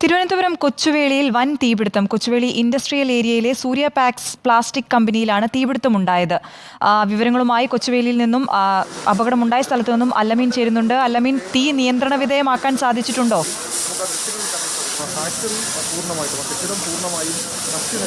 തിരുവനന്തപുരം കൊച്ചുവേളിയിൽ വൻ തീപിടുത്തം. കൊച്ചുവേളി ഇൻഡസ്ട്രിയൽ ഏരിയയിലെ സൂര്യ പാക്സ് പ്ലാസ്റ്റിക് കമ്പനിയിലാണ് തീപിടുത്തമുണ്ടായത്. വിവരങ്ങളുമായി കൊച്ചുവേളിയിൽ നിന്നും അപകടമുണ്ടായ സ്ഥലത്തു നിന്നും അല്ലമീൻ ചേരുന്നുണ്ട്. അല്ലമീൻ, തീ നിയന്ത്രണ വിധേയമാക്കാൻ സാധിച്ചിട്ടുണ്ടോ?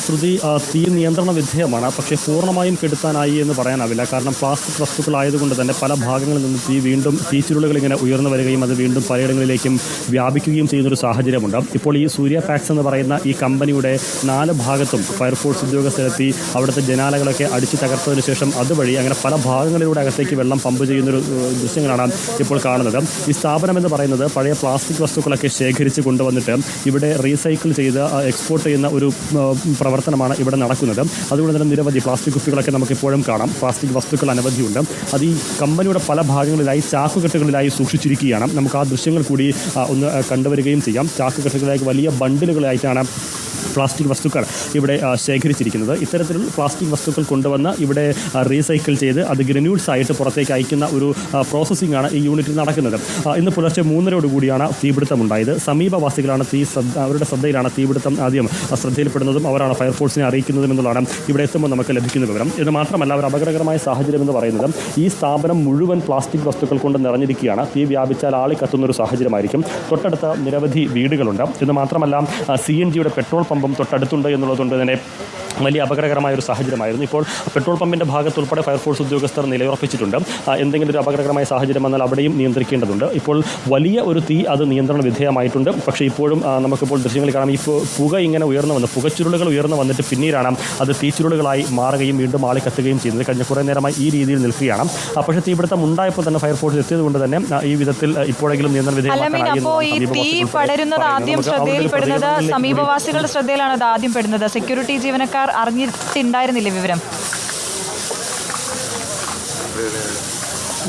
ശ്രുതി, തീ നിയന്ത്രണ വിധേയമാണ്, പക്ഷേ പൂർണ്ണമായും കെടുത്താനായി എന്ന് പറയാനാവില്ല. കാരണം പ്ലാസ്റ്റിക് വസ്തുക്കളായതുകൊണ്ട് തന്നെ പല ഭാഗങ്ങളിൽ നിന്ന് വീണ്ടും തീച്ചുരുളുകൾ ഇങ്ങനെ ഉയർന്നു വരികയും അത് വീണ്ടും പലയിടങ്ങളിലേക്കും വ്യാപിക്കുകയും ചെയ്യുന്നൊരു സാഹചര്യമുണ്ട്. ഇപ്പോൾ ഈ സൂര്യ പാക്സ് എന്ന് പറയുന്ന ഈ കമ്പനിയുടെ 4 ഭാഗത്തും ഫയർഫോഴ്സ് ഉദ്യോഗസ്ഥരെത്തി അവിടുത്തെ ജനാലകളൊക്കെ അടിച്ചു തകർത്തതിന് ശേഷം അതുവഴി അങ്ങനെ പല ഭാഗങ്ങളിലൂടെ അകത്തേക്ക് വെള്ളം പമ്പ് ചെയ്യുന്നൊരു ദൃശ്യങ്ങളാണ് ഇപ്പോൾ കാണുന്നത്. ഈ സ്ഥാപനം എന്ന് പറയുന്നത് പഴയ പ്ലാസ്റ്റിക് വസ്തുക്കളൊക്കെ ശേഖരിച്ച് കൊണ്ടുവന്നിട്ട് ഇവിടെ റീസൈക്കിൾ ചെയ്ത് എക്സ്പോർട്ട് ചെയ്യുന്ന ഒരു പ്രവർത്തനമാണ് ഇവിടെ നടക്കുന്നത്. അതുകൊണ്ട് തന്നെ നിരവധി പ്ലാസ്റ്റിക് കുപ്പികളൊക്കെ നമുക്കിപ്പോഴും കാണാം. പ്ലാസ്റ്റിക് വസ്തുക്കൾ അനവധിയുണ്ട്. അത് ഈ കമ്പനിയുടെ പല ഭാഗങ്ങളിലായി ചാക്കുകെട്ടുകളിലായി സൂക്ഷിച്ചിരിക്കുകയാണ്. നമുക്ക് ആ ദൃശ്യങ്ങൾ കൂടി ഒന്ന് കണ്ടുവരികയും ചെയ്യാം. ചാക്കുകെട്ടുകളിലായി വലിയ ബണ്ടിലുകളായിട്ടാണ് പ്ലാസ്റ്റിക് വസ്തുക്കൾ ഇവിടെ ശേഖരിച്ചിരിക്കുന്നത്. ഇത്തരത്തിലുള്ള പ്ലാസ്റ്റിക് വസ്തുക്കൾ കൊണ്ടുവന്ന് ഇവിടെ റീസൈക്കിൾ ചെയ്ത് അത് ഗ്രന്യൂൾസ് ആയിട്ട് പുറത്തേക്ക് അയക്കുന്ന ഒരു പ്രോസസ്സിംഗ് ആണ് ഈ യൂണിറ്റിൽ നടക്കുന്നത്. ഇന്ന് പുലർച്ചെ 3:30 തീപിടുത്തമുണ്ടായത്. സമീപവാസികളാണ് അവരുടെ ശ്രദ്ധയിലാണ് തീപിടുത്തം ആദ്യം ശ്രദ്ധയിൽപ്പെടുന്നതും അവരാണ് ഫയർഫോഴ്സിനെ അറിയിക്കുന്നതും എന്നുള്ളതാണ് ഇവിടെ എത്തുമ്പോൾ നമുക്ക് ലഭിക്കുന്ന വിവരം. ഇത് മാത്രമല്ല, അവർ അപകടകരമായ സാഹചര്യം എന്ന് പറയുന്നത് ഈ സ്ഥാപനം മുഴുവൻ പ്ലാസ്റ്റിക് വസ്തുക്കൾ കൊണ്ട് നിറഞ്ഞിരിക്കുകയാണ്. തീ വ്യാപിച്ചാൽ ആളിക്കത്തുന്നൊരു സാഹചര്യമായിരിക്കും. തൊട്ടടുത്ത നിരവധി വീടുകളുണ്ട്. ഇത് മാത്രമല്ല, CNGയുടെ പെട്രോൾ പമ്പും തൊട്ടടുത്തുണ്ട് എന്നുള്ളതുകൊണ്ട് തന്നെ വലിയ അപകടകരമായ ഒരു സാഹചര്യമായിരുന്നു. ഇപ്പോൾ പെട്രോൾ പമ്പിൻ്റെ ഭാഗത്തുൾപ്പെടെ ഫയർഫോഴ്സ് ഉദ്യോഗസ്ഥർ നിലയുറപ്പിച്ചിട്ടുണ്ട്. എന്തെങ്കിലും ഒരു അപകടകരമായ സാഹചര്യം വന്നാൽ അവിടെയും നിയന്ത്രിക്കേണ്ടതുണ്ട്. ഇപ്പോൾ വലിയ ഒരു തീ അത് നിയന്ത്രണ വിധേയമായിട്ടുണ്ട്. പക്ഷേ ഇപ്പോഴും നമുക്കിപ്പോൾ ദൃശ്യങ്ങളിൽ കാണാം, ഈ പുക ഇങ്ങനെ ഉയർന്നു വന്ന് പുകച്ചുരുളുകൾ ഉയർന്നു വന്നിട്ട് പിന്നീടാണ് അത് തീച്ചുരുളുകളായി മാറുകയും വീണ്ടും ആളി കത്തുകയും ചെയ്യുന്നത്. കഴിഞ്ഞ കുറേ നേരമായി ഈ രീതിയിൽ നിൽക്കുകയാണ്. പക്ഷേ തീപിടുത്തം ഉണ്ടായപ്പോൾ തന്നെ ഫയർഫോഴ്സ് എത്തിയതുകൊണ്ട് തന്നെ ഈ വിധത്തിൽ ഇപ്പോഴെങ്കിലും നിയന്ത്രണ വിധേയമാക്കാനായി. സമീപവാസികളുടെ ശ്രദ്ധയിലാണ് അത് ആദ്യം പെടുന്നത്. സെക്യൂരിറ്റി ജീവനക്കാർ അറിഞ്ഞിട്ടുണ്ടായിരുന്നില്ലേ വിവരം?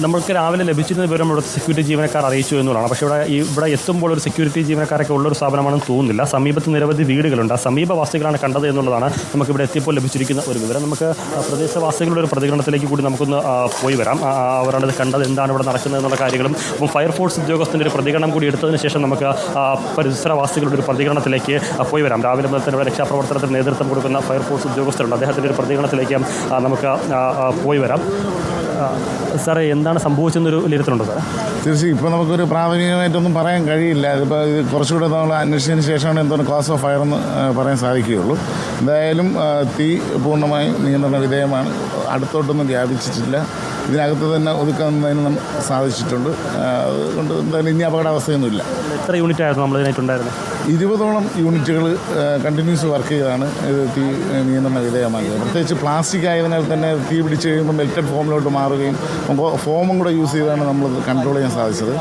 നമ്മൾക്ക് രാവിലെ ലഭിച്ചിരുന്ന വിവരം ഇവിടുത്തെ സെക്യൂരിറ്റി ജീവനക്കാർ അറിയിച്ചു എന്നുള്ളതാണ്. പക്ഷേ ഇവിടെ എത്തുമ്പോൾ ഒരു സെക്യൂരിറ്റി ജീവനക്കാരൊക്കെ ഉള്ളൊരു സ്ഥാപനമാണെന്ന് തോന്നുന്നില്ല. സമീപത്ത് നിരവധി വീടുകളുണ്ട്. ആ സമീപവാസികളാണ് കണ്ടത് എന്നുള്ളതാണ് നമുക്കിവിടെ എത്തിയപ്പോൾ ലഭിച്ചിരിക്കുന്ന ഒരു വിവരം. നമുക്ക് പ്രദേശവാസികളുടെ ഒരു പ്രതികരണത്തിലേക്ക് കൂടി നമുക്കൊന്ന് പോയി വരാം. അവരാണ് കണ്ടത്, എന്താണ് ഇവിടെ നടക്കുന്നത് എന്നുള്ള കാര്യങ്ങളും. അപ്പം ഫയർഫോഴ്സ് ഉദ്യോഗസ്ഥൻ്റെ ഒരു പ്രതികരണം കൂടി എടുത്തതിന് ശേഷം നമുക്ക് പരിസരവാസികളുടെ ഒരു പ്രതികരണത്തിലേക്ക് പോയി വരാം. രാവിലെ മുതൽ തന്നെ രക്ഷാപ്രവർത്തനത്തിന് നേതൃത്വം കൊടുക്കുന്ന ഫയർഫോഴ്സ് ഉദ്യോഗസ്ഥരുണ്ട്. അദ്ദേഹത്തിൻ്റെ ഒരു പ്രതികരണത്തിലേക്ക് നമുക്ക് പോയി വരാം. സാറേ, എന്താണ് സംഭവിച്ചെന്നൊരു വിലയിരുത്തലുണ്ടോ സാറേ? തീർച്ചയായും ഇപ്പോൾ നമുക്കൊരു പ്രാഥമികമായിട്ടൊന്നും പറയാൻ കഴിയില്ല. ഇതിപ്പോൾ ഇത് കുറച്ചുകൂടെ നമ്മൾ അന്വേഷിച്ചതിന് ശേഷമാണ് എന്തോരം കോസ് ഓഫ് ഫയർ എന്ന് പറയാൻ സാധിക്കുകയുള്ളൂ. എന്തായാലും തീ പൂർണ്ണമായും നിയന്ത്രണ വിധേയമാണ്. അടുത്തോട്ടൊന്നും വ്യാപിച്ചിട്ടില്ല. ഇതിനകത്ത് തന്നെ ഒതുക്കുന്നതിന് സാധിച്ചിട്ടുണ്ട്. അതുകൊണ്ട് എന്തായാലും ഇനി അപകടാവസ്ഥയൊന്നുമില്ല. എത്ര യൂണിറ്റ് ആയിരുന്നു നമ്മളിതിനായിട്ടുണ്ടായിരുന്നത്? 20ഓളം യൂണിറ്റുകൾ കണ്ടിന്യൂസ് വർക്ക് ചെയ്താണ് ഇത് തീ നിയന്ത്രണ വിധേയമാക്കിയത്. പ്രത്യേകിച്ച് പ്ലാസ്റ്റിക് ആയതിനാൽ തന്നെ തീ പിടിച്ച് കഴിയുമ്പോൾ മെൽറ്റഡ് ഫോമിലോട്ട് മാറുകയും ഫോമും കൂടെ യൂസ് ചെയ്താണ് നമ്മൾ കൺട്രോൾ ചെയ്യാൻ സാധിച്ചത്.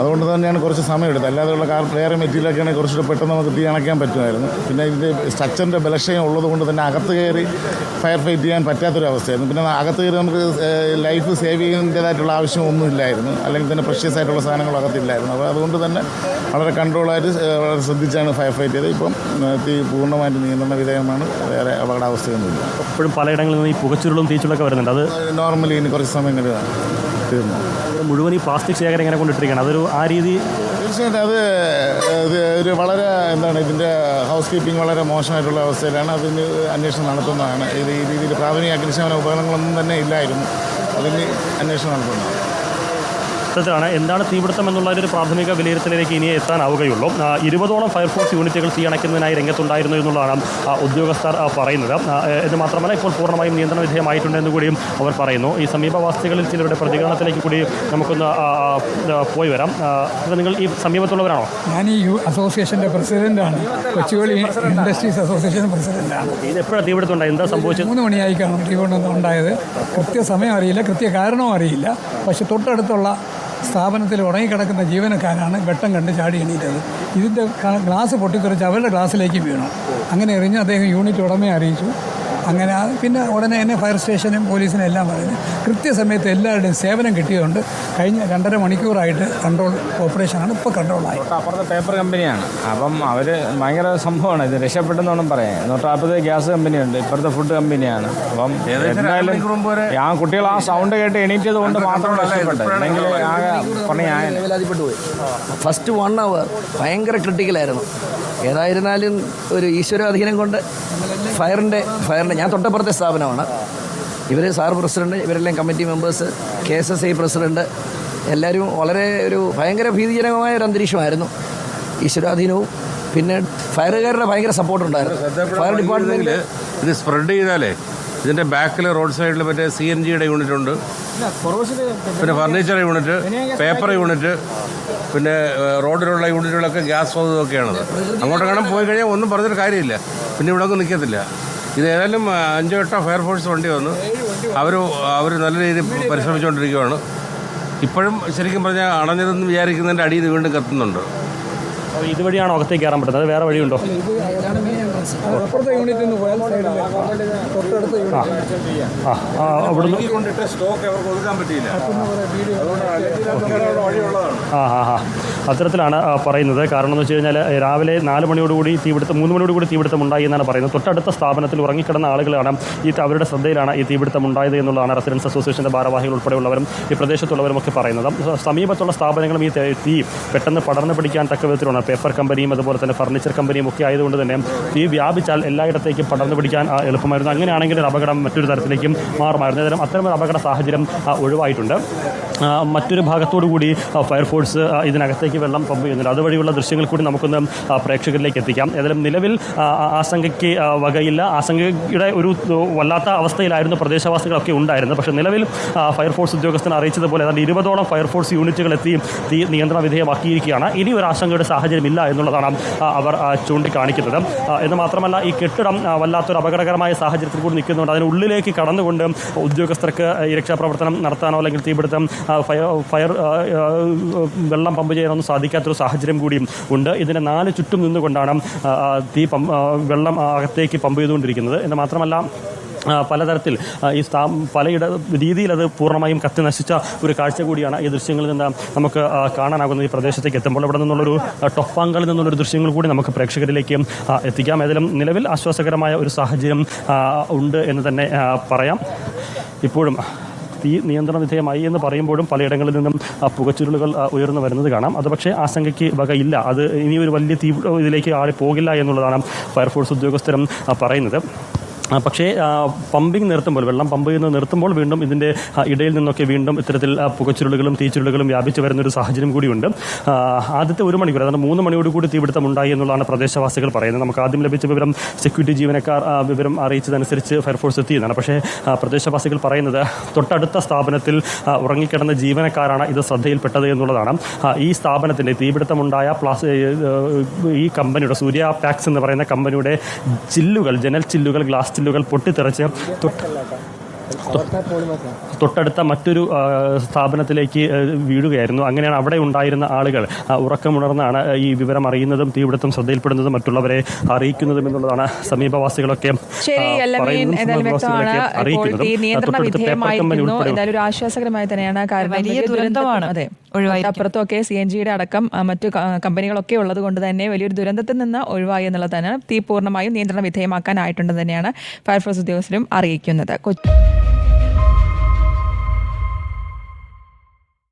അതുകൊണ്ട് തന്നെയാണ് കുറച്ച് സമയമെടുത്തത്. അല്ലാതെയുള്ള വേറെ മെറ്റീരിയലൊക്കെ ആണെങ്കിൽ കുറച്ചുകൂടെ പെട്ടെന്ന് നമുക്ക് തീ അണയ്ക്കാൻ പറ്റുമായിരുന്നു. പിന്നെ ഇതിൻ്റെ സ്ട്രക്ചറിൻ്റെ ബലക്ഷയം ഉള്ളതുകൊണ്ട് തന്നെ അകത്ത് കയറി ഫയർ ഫൈറ്റ് ചെയ്യാൻ പറ്റാത്തൊരവസ്ഥയായിരുന്നു. പിന്നെ അകത്ത് കയറി നമുക്ക് ലൈഫ് സേവ് ചെയ്യുന്നതിൻ്റേതായിട്ടുള്ള ആവശ്യമൊന്നുമില്ലായിരുന്നു. അല്ലെങ്കിൽ തന്നെ പ്രഷ്യസ് ആയിട്ടുള്ള സാധനങ്ങളും അകത്തില്ലായിരുന്നു. അപ്പോൾ അതുകൊണ്ട് തന്നെ വളരെ കൺട്രോളായിട്ട് വളരെ ശ്രദ്ധിച്ചാണ് ഫയർ ഫൈറ്റ് ചെയ്തത്. ഇപ്പം തീ പൂർണ്ണമായിട്ട് നിയന്ത്രണ വിധേയമാണ്. വേറെ അപകടാവസ്ഥയൊന്നുമില്ല. എപ്പോഴും പലയിടങ്ങളിൽ നിന്ന് ഈ പുകച്ചുരുളും തീച്ചുളൊക്കെ വരുന്നുണ്ട്. അത് നോർമലി ഇനി കുറച്ച് സമയം കഴിഞ്ഞാണ് തീർന്നു. മുഴുവൻ ഈ പ്ലാസ്റ്റിക് ശേഖരം ഇങ്ങനെ കൊണ്ടിട്ടിരിക്കുകയാണ്. അതൊരു ആ രീതി തീർച്ചയായിട്ടും അത് ഒരു വളരെ ഇതിൻ്റെ ഹൗസ് കീപ്പിംഗ് വളരെ മോശമായിട്ടുള്ള അവസ്ഥയിലാണ്. അതിന് അന്വേഷണം നടത്തുന്നതാണ്. ഇത് ഈ രീതിയിൽ പ്രാഥമിക അഗ്നിശമന ഉപകരണങ്ങളൊന്നും തന്നെ ഇല്ലായിരുന്നു. അതിന് അന്വേഷണം നടത്തുന്നതാണ്. ാണ് എന്താണ് തീപിടുത്തം എന്നുള്ളൊരു പ്രാഥമിക വിലയിരുത്തലിലേക്ക് ഇനി എത്താനാവുകയുള്ളൂ. 20ഓളം ഫയർഫോഴ്സ് യൂണിറ്റുകൾ തീ അണയ്ക്കുന്നതിനായി രംഗത്തുണ്ടായിരുന്നു എന്നുള്ളതാണ് ഉദ്യോഗസ്ഥർ പറയുന്നത്. ഇത് മാത്രമല്ല, ഇപ്പോൾ പൂർണ്ണമായും നിയന്ത്രണ വിധേയമായിട്ടുണ്ടെന്ന് കൂടിയും അവർ പറയുന്നു. ഈ സമീപവാസികളിൽ ചിലരുടെ പ്രതികരണത്തിലേക്ക് കൂടി നമുക്കൊന്ന് പോയി വരാം. നിങ്ങൾ ഈ സമീപത്തുള്ളവരാണോ? ഞാൻ ഈ അസോസിയേഷൻ്റെ പ്രസിഡൻ്റാണ്. കൊച്ചുവേളി ഇൻഡസ്ട്രീസ് അസോസിയേഷൻ പ്രസിഡൻ്റാണ്. ഇത് എപ്പോഴാണ് തീപിടുത്തം ഉണ്ടായത്? എന്താ സംഭവിച്ചത്? 3 മണിയായി കാണും തീപിടുത്തം ഉണ്ടായത്. കൃത്യസമയം അറിയില്ല, കൃത്യ കാരണവും അറിയില്ല. പക്ഷെ തൊട്ടടുത്തുള്ള സ്ഥാപനത്തിൽ ഉണങ്ങിക്കിടക്കുന്ന ജീവനക്കാരാണ് വെട്ടം കണ്ട് ചാടി എണീറ്റത്. ഇതിൻ്റെ ഗ്ലാസ് പൊട്ടിത്തെറിച്ച് അവരുടെ ഗ്ലാസ്സിലേക്ക് വീണു. അങ്ങനെ എറിഞ്ഞ് അദ്ദേഹം യൂണിറ്റ് ഉടമയെ അറിയിച്ചു. അങ്ങനെ പിന്നെ ഉടനെ തന്നെ ഫയർ സ്റ്റേഷനും പോലീസിനും എല്ലാം പറഞ്ഞു. കൃത്യസമയത്ത് എല്ലാവരുടെയും സേവനം കിട്ടിയതുകൊണ്ട് കഴിഞ്ഞ 2.5 മണിക്കൂറായിട്ട് കൺട്രോൾ ഓപ്പറേഷനാണ്. ഇപ്പോൾ കൺട്രോളായി. അപ്പുറത്തെ പേപ്പർ കമ്പനിയാണ്. അപ്പം അവർ ഭയങ്കര സംഭവമാണ്. ഇത് രക്ഷപ്പെട്ടെന്നോണം പറയാം. 140 ഗ്യാസ് കമ്പനിയുണ്ട്. ഇപ്പുറത്തെ ഫുഡ് കമ്പനിയാണ്. അപ്പം എന്തായാലും ആ കുട്ടികൾ ആ സൗണ്ട് കേട്ട് എണീറ്റത് കൊണ്ട് മാത്രം രക്ഷപ്പെട്ടത്. അല്ലെങ്കിൽ ആകെ പണിയായി. ഫസ്റ്റ് 1 hour ഭയങ്കര ക്രിട്ടിക്കലായിരുന്നു. ഏതായിരുന്നാലും ഒരു ഈശ്വരാധീനം കൊണ്ട് ഫയറിൻ്റെ ഞാൻ തൊട്ടപ്പുറത്തെ സ്ഥാപനമാണ്. ഇവർ സാർ പ്രസിഡൻറ്റ്, ഇവരെല്ലാം കമ്മിറ്റി മെമ്പേഴ്സ്, KSSI പ്രസിഡൻറ്റ്, എല്ലാവരും വളരെ ഒരു ഭയങ്കര ഭീതിജനകമായ ഒരു അന്തരീക്ഷമായിരുന്നു. ഈശ്വരാധീനവും പിന്നെ ഫയറുകാരുടെ ഭയങ്കര സപ്പോർട്ടുണ്ടായിരുന്നു. ഫയർ ഡിപ്പാർട്ട്മെൻറ്റിൽ ഇത് സ്പ്രെഡ് ചെയ്താലേ ഇതിൻ്റെ ബാക്കിൽ റോഡ് സൈഡിൽ മറ്റേ CNGയുടെ യൂണിറ്റ് ഉണ്ട്, പിന്നെ ഫർണിച്ചർ യൂണിറ്റ്, പേപ്പർ യൂണിറ്റ്, പിന്നെ റോഡിലുള്ള യൂണിറ്റുകളൊക്കെ ഗ്യാസ് ഹൗസൊക്കെയാണത്. അങ്ങോട്ടെങ്ങാനും പോയി കഴിഞ്ഞാൽ ഒന്നും പറഞ്ഞിട്ട് കാര്യമില്ല, പിന്നെ ഇവിടെ ഒന്നും നിൽക്കത്തില്ല. ഇത് ഏതായാലും 5-8 ഫയർഫോഴ്സ് വണ്ടി വന്നു, അവർ നല്ല രീതിയിൽ പരിശ്രമിച്ചുകൊണ്ടിരിക്കുകയാണ്. ഇപ്പോഴും ശരിക്കും പറഞ്ഞാൽ അണഞ്ഞതെന്ന് വിചാരിക്കുന്നതിൻ്റെ അടിയിൽ വീണ്ടും കത്തുന്നുണ്ട്. ഇതുവഴിയാണോ അകത്തേക്ക് കയറാൻ പറ്റുന്നത്? വേറെ വഴിയുണ്ടോ? അപ്പുറത്തെ യൂണിറ്റിൽ നിന്ന് പോയാൽ തൊട്ടടുത്ത അവിടുന്ന് സ്റ്റോക്ക് അവർക്ക് കൊടുക്കാൻ പറ്റിയില്ല. അത്തരത്തിലാണ് പറയുന്നത്. കാരണം എന്ന് വെച്ച് കഴിഞ്ഞാൽ രാവിലെ 4 മണിയോടുകൂടി 3 മണിയോടുകൂടി തീപിടുത്തം ഉണ്ടായി എന്നാണ് പറയുന്നത്. തൊട്ടടുത്ത സ്ഥാപനത്തിൽ ഉറങ്ങിക്കിടന്ന ആളുകളാണ് അവരുടെ ശ്രദ്ധയിലാണ് ഈ തീപിടുത്തം ഉണ്ടായത് എന്നുള്ളതാണ് റെസിഡൻസ് അസോസിയേഷൻ്റെ ഭാരവാഹികൾ ഉൾപ്പെടെയുള്ളവരും ഈ പ്രദേശത്തുള്ളവരുമൊക്കെ പറയുന്നത്. സമീപത്തുള്ള സ്ഥാപനങ്ങളും ഈ തീ പെട്ടെന്ന് പടർന്നു പിടിക്കാൻ തക്ക വിധത്തിലാണ്. പേപ്പർ കമ്പനിയും അതുപോലെ തന്നെ ഫർണിച്ചർ കമ്പനിയും ഒക്കെ ആയതുകൊണ്ട് തന്നെ തീ വ്യാപിച്ചാൽ എല്ലായിടത്തേക്കും പടർന്നു പിടിക്കാൻ എളുപ്പമായിരുന്നു. അങ്ങനെയാണെങ്കിൽ ഒരു അപകടം മറ്റൊരു തരത്തിലേക്കും മാറുമായിരുന്നു. ഏതായാലും അത്തരമൊരു അപകട സാഹചര്യം ഒഴിവായിട്ടുണ്ട്. മറ്റൊരു ഭാഗത്തോടു കൂടി ഫയർഫോഴ്സ് ഇതിനകത്തേക്ക് വെള്ളം പമ്പ് ചെയ്യുന്നുണ്ട്. അതുവഴിയുള്ള ദൃശ്യങ്ങൾ കൂടി നമുക്കൊന്ന് പ്രേക്ഷകരിലേക്ക് എത്തിക്കാം. ഏതായാലും നിലവിൽ ആശങ്കയ്ക്ക് വകയില്ല. ആശങ്കയുടെ ഒരു വല്ലാത്ത അവസ്ഥയിലായിരുന്നു പ്രദേശവാസികളൊക്കെ ഉണ്ടായിരുന്നത്. പക്ഷേ നിലവിൽ ഫയർഫോഴ്സ് ഉദ്യോഗസ്ഥൻ അറിയിച്ചതുപോലെ ഏതാണ്ട് 20ഓളം ഫയർഫോഴ്സ് യൂണിറ്റുകൾ എത്തി തീ നിയന്ത്രണ വിധേയമാക്കിയിരിക്കുകയാണ്. ഇനി ഒരു ആശങ്കയുടെ സാഹചര്യമില്ല എന്നുള്ളതാണ് അവർ ചൂണ്ടിക്കാണിക്കുന്നത്. എന്ന് മാത്രമല്ല ഈ കെട്ടിടം വല്ലാത്തൊരു അപകടകരമായ സാഹചര്യത്തിൽ കൂടി നിൽക്കുന്നുണ്ട്. അതിനുള്ളിലേക്ക് കടന്നുകൊണ്ട് ഉദ്യോഗസ്ഥർക്ക് ഈ രക്ഷാപ്രവർത്തനം നടത്താനോ അല്ലെങ്കിൽ തീപിടുത്തം ഫയർ വെള്ളം പമ്പ് ചെയ്യാനൊന്നും സാധിക്കാത്തൊരു സാഹചര്യം കൂടിയും ഉണ്ട്. ഇതിന് 4 ചുറ്റും നിന്നുകൊണ്ടാണ് വെള്ളം അകത്തേക്ക് പമ്പ് ചെയ്തുകൊണ്ടിരിക്കുന്നത്. എന്ന് മാത്രമല്ല പലതരത്തിൽ ഈ പലയിട രീതിയിൽ അത് പൂർണ്ണമായും കത്തി നശിച്ച ഒരു കാഴ്ച കൂടിയാണ് ഈ ദൃശ്യങ്ങളിൽ നിന്ന് നമുക്ക് കാണാനാകുന്നത്. ഈ പ്രദേശത്തേക്ക് എത്തുമ്പോൾ ഇവിടെ നിന്നുള്ളൊരു ടൊപ്പാങ്കളിൽ നിന്നുള്ളൊരു ദൃശ്യങ്ങൾ കൂടി നമുക്ക് പ്രേക്ഷകരിലേക്ക് എത്തിക്കാം. ഏതായാലും നിലവിൽ ആശ്വാസകരമായ ഒരു സാഹചര്യം ഉണ്ട് എന്ന് തന്നെ പറയാം. ഇപ്പോഴും തീ നിയന്ത്രണ വിധേയമായി എന്ന് പറയുമ്പോഴും പലയിടങ്ങളിൽ നിന്നും പുകച്ചുരുളുകൾ ഉയർന്നു വരുന്നത് കാണാം. അത് പക്ഷേ ആശങ്കയ്ക്ക് വകയില്ല. അത് ഇനി ഒരു വലിയ തീ ഇതിലേക്ക് ആളി പോകില്ല എന്നുള്ളതാണ് ഫയർഫോഴ്സ് ഉദ്യോഗസ്ഥരും പറയുന്നത്. പക്ഷേ പമ്പിങ് നിർത്തുമ്പോൾ വെള്ളം പമ്പ് ചെയ്യുന്നത് നിർത്തുമ്പോൾ വീണ്ടും ഇതിൻ്റെ ഇടയിൽ നിന്നൊക്കെ വീണ്ടും ഇത്തരത്തിൽ പുകച്ചുരുളുകളും തീച്ചുരുളുകളും വ്യാപിച്ചു വരുന്നൊരു സാഹചര്യം കൂടിയുണ്ട്. ആദ്യത്തെ 1 മണിക്കൂർ അതായത് 3 മണിയോട് കൂടി തീപിടുത്തം ഉണ്ടായി എന്നുള്ളതാണ് പ്രദേശവാസികൾ പറയുന്നത്. നമുക്ക് ആദ്യം ലഭിച്ച വിവരം സെക്യൂരിറ്റി ജീവനക്കാർ വിവരം അറിയിച്ചതനുസരിച്ച് ഫയർഫോഴ്സ് എത്തിയതാണ്. പക്ഷേ പ്രദേശവാസികൾ പറയുന്നത് തൊട്ടടുത്ത സ്ഥാപനത്തിൽ ഉറങ്ങിക്കിടന്ന ജീവനക്കാരാണ് ഇത് ശ്രദ്ധയിൽപ്പെട്ടത് എന്നുള്ളതാണ്. ഈ സ്ഥാപനത്തിൻ്റെ തീപിടുത്തമുണ്ടായ ഈ കമ്പനിയുടെ സൂര്യ പാക്സ് എന്ന് പറയുന്ന കമ്പനിയുടെ ചില്ലുകൾ, ജനൽ ചില്ലുകൾ, ഗ്ലാസ് ചില്ലുകൾ പൊട്ടിത്തെറിച്ച് തൊട്ടടുത്ത മറ്റൊരു സ്ഥാപനത്തിലേക്ക് വീഴുകയായിരുന്നു. അങ്ങനെയാണ് അവിടെ ഉണ്ടായിരുന്ന ആളുകൾ ഉറക്കമുണർന്നാണ് ഈ വിവരം അറിയുന്നതും തീപിടുത്തം ശ്രദ്ധയിൽപ്പെടുന്നതും മറ്റുള്ളവരെ അറിയിക്കുന്നതും എന്നുള്ളതാണ് സമീപവാസികളൊക്കെ ഒരു ആശ്വാസകരമായി തന്നെയാണ്. വലിയ ദുരന്തമാണ്. അതെ, അപ്പുറത്തൊക്കെ CNGയുടെ അടക്കം മറ്റു കമ്പനികളൊക്കെ ഉള്ളത് കൊണ്ട് തന്നെ വലിയൊരു ദുരന്തത്തിൽ നിന്ന് ഒഴിവായി എന്നുള്ളത് തന്നെയാണ്. തീ പൂർണ്ണമായും നിയന്ത്രണ വിധേയമാക്കാനായിട്ടുണ്ടെന്ന് തന്നെയാണ് ഫയർഫോഴ്സ് ഉദ്യോഗസ്ഥരും അറിയിക്കുന്നത്.